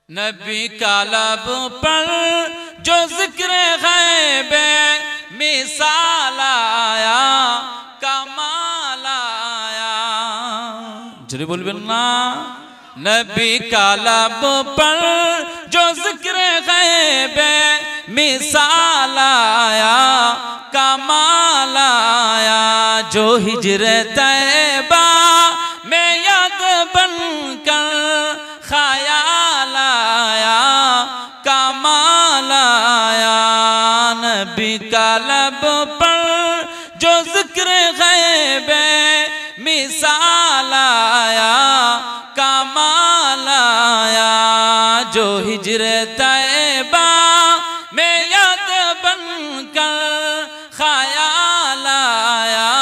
नबी का लब पर जो जिक्र गैबे मिसाल आया कमाल आया। जरे बोलबेन ना नबी का लब पर जो जिक्र गैबे मिसाल आया कमाल आया। जो हिजरे तैबा में याद बनकर ख्याल आया कमाल आया। नबी का लब पर जो जिक्र गैबे मिसाल आया कमाल आया। जो हिजरे तैबा में याद बनकर ख्याल आया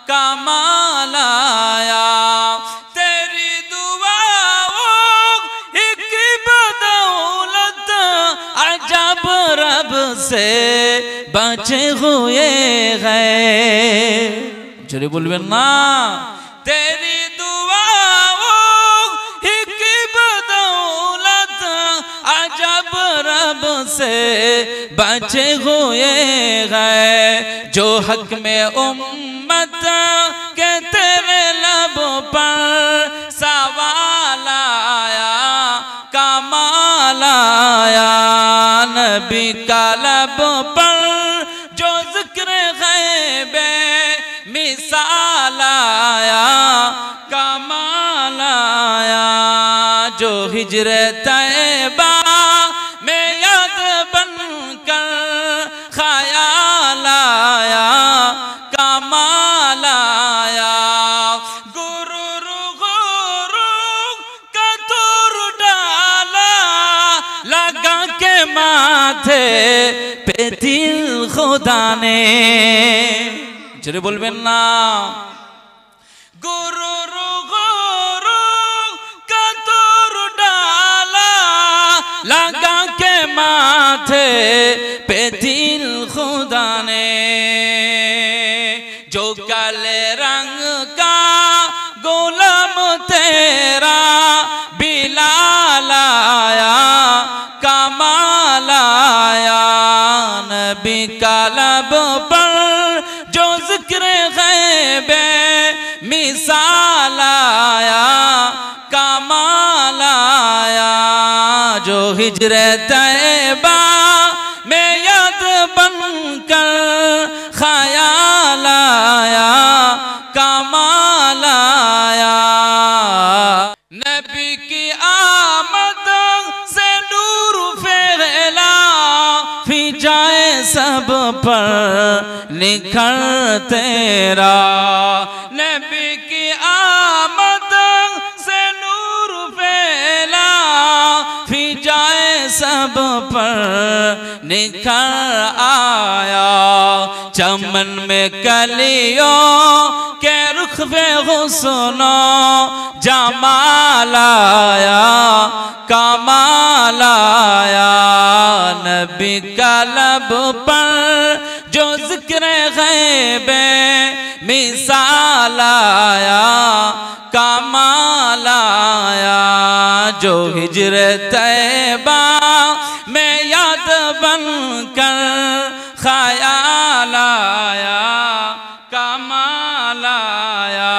कमाल आया। तेरी दुआओं की बदौलत अजब रब से बचे हुए गए। जोरे बोलबेन ना तेरी दुआओं की बदौलत अजब रब से बचे हुए गए। जो हक में उम्मत के तेरे लब पर सवाल आया कमाल आया। नबी का लब पर जो जिक्र गैबे मिसाल आया कमाल आया। जो हिजरे तैबा में याद बनकर ख्याल आया कमाल आया। गुरु का तूर डाला लगा के माथे पे दिल खुदा ने। जरे बोलबेन ना गुरु का तूर डाला लगा के माथे पे दिल खुदा ने। जो काले रंग का गुलाम तेरा बिलाल आया कमाल आया। नबी का लब पर जो जिक्र गैबे मिसाल आया कमाल आया। जो हिजरे तैबा में याद बनकर ख्याल आया कमाल आया। नबी की आमद से नूर फैला फिजाए सब पर निखर तेरा। नबी की आमद से नूर फैला फिजाए सब पर निखर आया। चमन में कलियों के रुख पे हुस्नो जमाल आया कमाल आया। नबी का लब पर जो जिक्र गैबे मिसाल आया कमाल आया। जो हिजरे तैबा में याद बनकर ख्याल आया कमाल आया।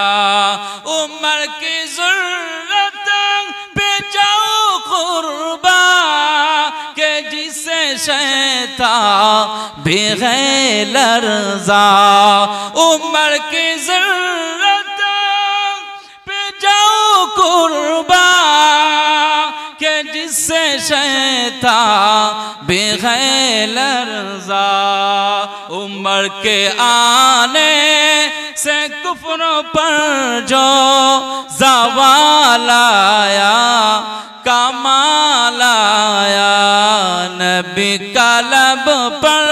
उमर की ज़रूरत पे जाओ कुर्बा के जिसे शैतान भी है लर्ज़ा। उमर की ज़रूरत पे जाओ कुर्बा के जिससे शैतान भी है लर्ज़ा। उमर के आने से कुफ्र पर जो ज़वाल आया कमाल आया। नबी का लब पर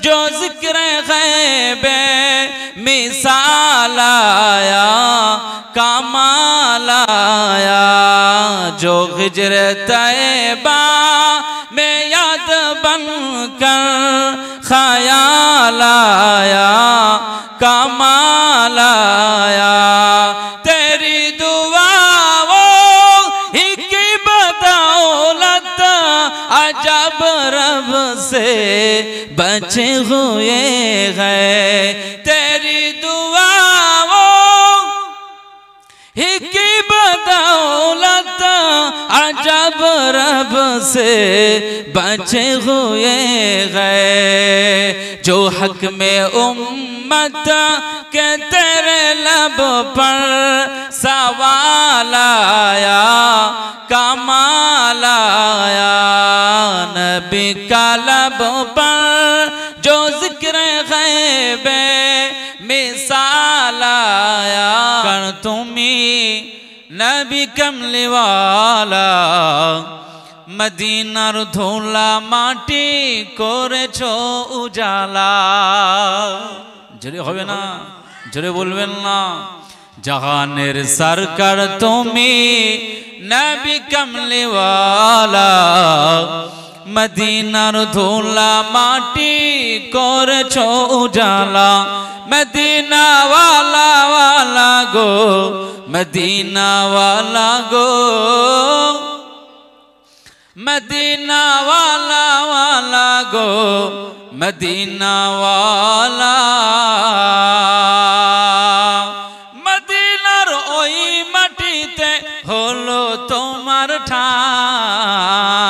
जो जिक्र गैबे मिसाल आया कमाल आया। जो हिजरे तैबा में याद बनकर ख्याल आया कमाल आया। तेरी दुआओं ही की बदौलत बचे हुए हैं तेरी दुआओं ही की बदौलत अजब रब से बचे हुए हैं जो हक में उम्मत के तेरे लब पर सवाल आया कमाल आया नबी का लब पर जो जिक्र गैबे मिसाल आया कर तुम्हें नबी कमली वाला मदीनार धूला माटी करेছো उजाला জোরে হবে না জোরে বলবেন না জাহানের সরকার তুমি নবী কমলি ওয়ালা মদিনার ধুলা মাটি করেছো উজালা মদিনা ওয়ালা ওয়ালা গো মদিনা ওয়ালা গো मदीना वाला वाला गो मदीना वाला मदीनार ओई माटीते हलो तोमार ठाई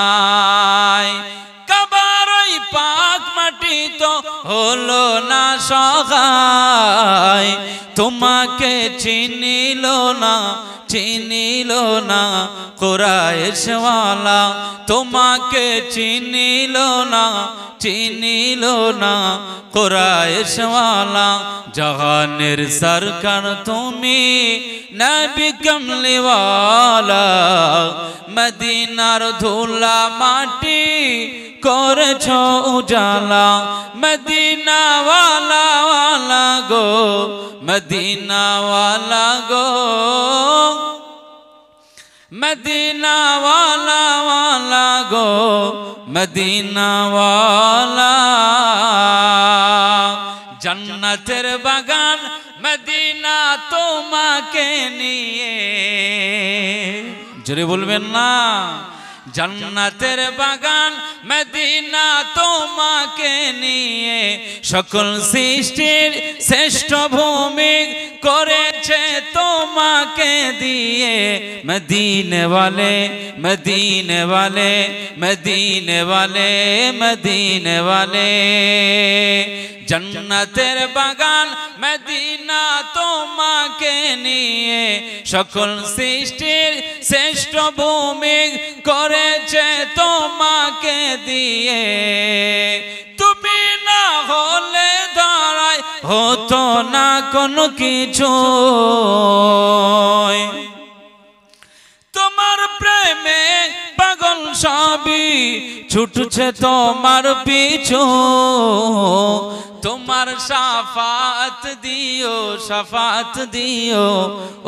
काबार ओई पाक माटी तो हलो ना सहाय तुम्हाके चिनिलो ना चिनिलो ना कुरैश वाला तुम्हाके चिनिलो ना कुरैश वाला जहानेर सरकार तुमी नबी कमली वाला मदीनार धूला माटी करेছো उजाला मदीना वाला वाला गो मदीना वाला गो मदीना वाला वाला गो मदीना वाला जन्नतेर बागान मदीना তোমাকে নিয়ে জোরে বলবেন না जन्नतेर बागान मदीना তোমাকে নিয়ে সকল সৃষ্টির শ্রেষ্ঠ ভূমি করেছে তোমাকে দিয়ে मदीने वाले मदीने वाले मदीने वाले मदीने वाले जन्नतेर बागान मदीना তোমাকে নিয়ে সকল সৃষ্টির শ্রেষ্ঠ ভূমি করেছে তোমাকে দিয়ে তুমি না হলে দাঁড়ায় হতো না কোনো কিছু তোমার প্রেমে পাগল সবই ছুটছে তোমার পিছু তোমার শাফাত দিও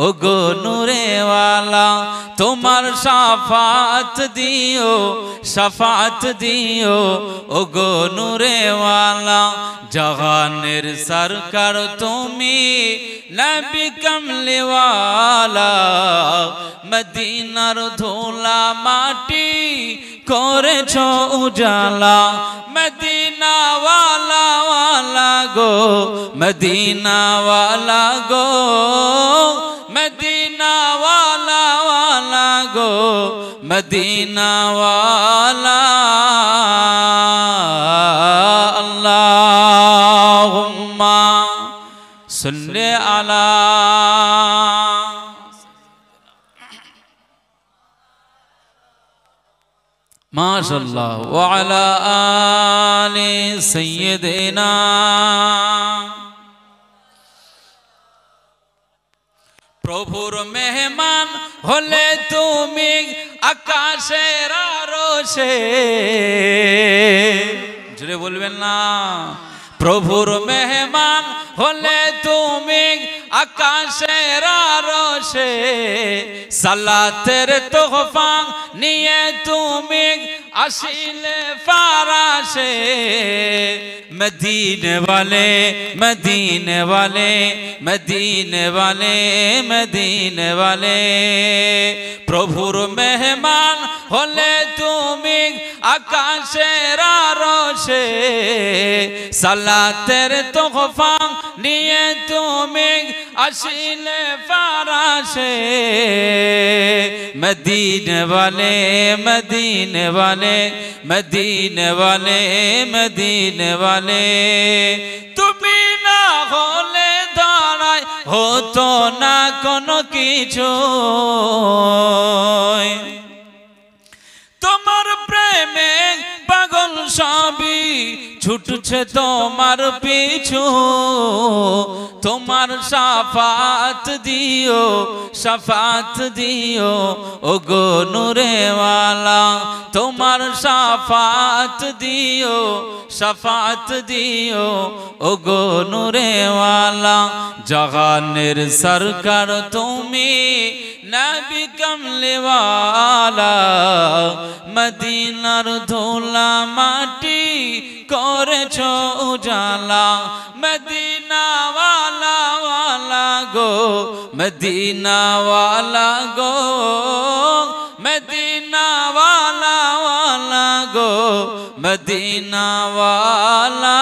ও গো নূরে ওয়ালা তোমার শাফাত দিও ও গো নূরে ওয়ালা জাহানের সরকার তুমি নবী কমলি ওয়ালা মদিনার ধুলা মাটি করেছো উজালা মদিনা ওয়ালা वाला गो मदीना वाला गो मदीना वाला वाला गो मदीना वाला अल्लाहुम्मा सल्ली अला माशाअल्लाह व अला आले सय्यदना प्रभुर मेहमान होले तुमी आकाशेर आरोशे जोरे बोलबेन ना प्रभुर मेहमान होले तुमी आकाशेर आरोशे सालातेर तोहफा निये तुमी আসিলে ফারাশে মদিনে वाले মদিনে वाले মদিনে वाले মদিনে वाले প্রভুর মেহমান হলে তুমি আকাশের আরশে সালাতের তোহফা নিয়ে তুমি আসিলে ফারাশে মদিনে वाले মদিনে वाले মদিনে वाले মদিনে वाले তুমি না হলে দাঁড়ায় হতো না কোনো কিছু তোমার প্রেমে পাগল সবই ছুটছে তোমার পিছু তোমার শাফাত দিও ও গো নূরে ওয়ালা তোমার শাফাত দিও ও গো নূরে ওয়ালা জাহানের সরকার তুমি নবী কমলে ওয়ালা মদিনার ধুলা মাটি করেছো উজালা মদিনা ওয়ালা ওয়ালা গো মদিনা ওয়ালা গো মদিনা ওয়ালা ওয়ালা গো মদিনা ওয়ালা